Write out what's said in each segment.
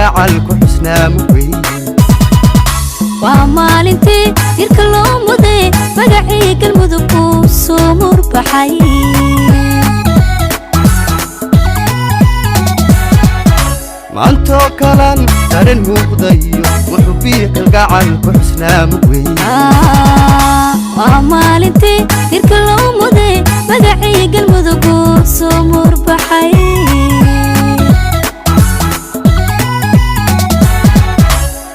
kalgacalku xusnaa mugweyn waa maalintii tirka loo muday magacii galmudug uu soo murbaxay maanto kalan dareen muuqdayo muxubiya kalgacalku xusnaa mugweyn waa maalintii tirka loo muday magacii galmudug uu soo murbaxay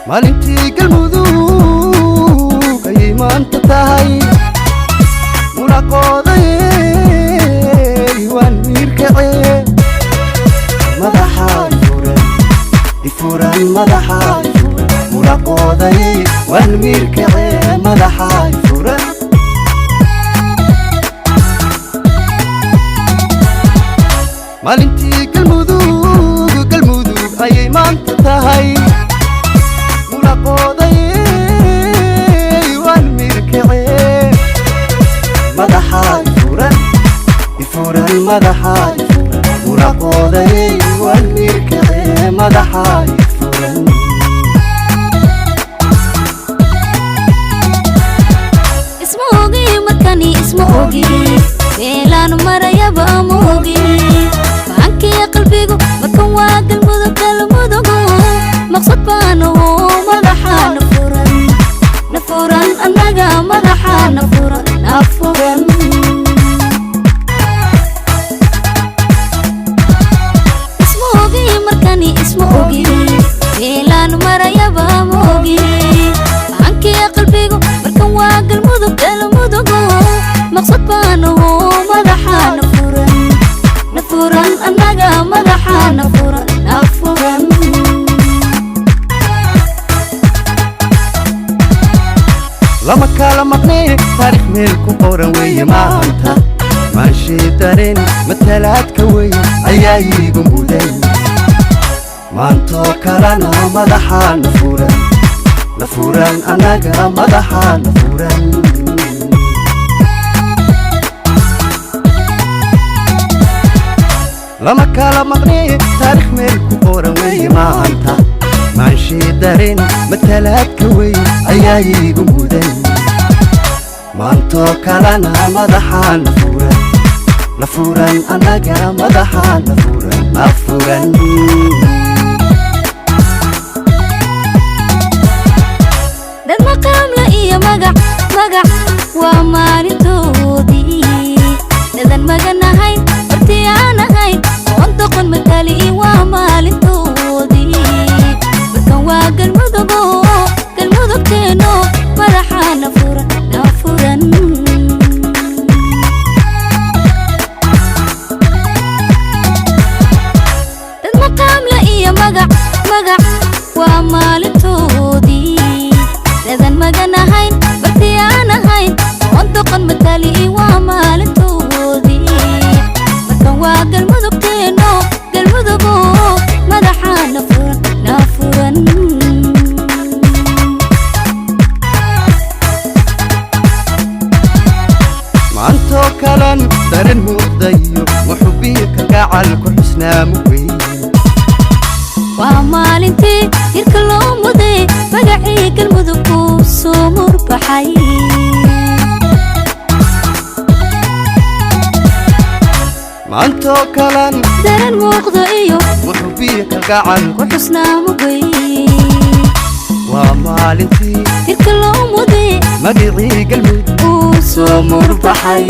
maalintii galmudug ayay maanta tahay mulaqooday waan miirkacee madaxaa ifuran madaxaa mulaqooday waan miirkacee madaxaa ifuran maalintii galmudug ayay maanta tahay mulaqooday waan miirkacee madaxaa ifuran madaxaa mulaqooday waan miirkacee madaxaa ifuran isma ogi markani isma ogi meelaan marayaba ma ogi macankii qalbigu markan waa galmudug maqsad baanu madaxaa nafuran annaga madaxaa nafuran isma ogi markani isma ogi meelaan marayaba ma ogi macankii qalbigu markan waa galmudug maqsad baanu madaxaa nafuran annaga madaxaa nafuran lama kala maqnay taariikh meel ku qoran weeye maanta maanshii dareen matalaadka weyn ayaa iigu muday maantoo kalena madaxaa nafuran annaga madaxaa nafuran lama kala maqnay taariikh meel ku qoran weeye maanta maanshii dareen matalaadka weyn ayaa iigu muday maantoo kalena madaxaa nafuran annaga madaxaa nafuran dad maqaamla iyo magac waa maalintoodii dadan maganahayn hortii aan ahayn oon doqon matali waa maalintoodii markan waa galmudugteeno madaxaa nafuran dad maqaamla iyo magac waa maalintoodii dadan maganahayn hortii aan ahayn oon doqon matali waa maalintoodii markan waa galmudugteeno madaxaa nafuran maantoo kalan dareen muuqdayo muxubiya kalgacalku xusnaa mugweyn waa maalintii tirka loo muday magacii galmudug uu soo murbaxay maantoo kalan dareen muuqda iyo muxubiya kalgacalku xusnaa mugweyn waa maalintii tirka loo muday magacii galmudug uu soo murbaxay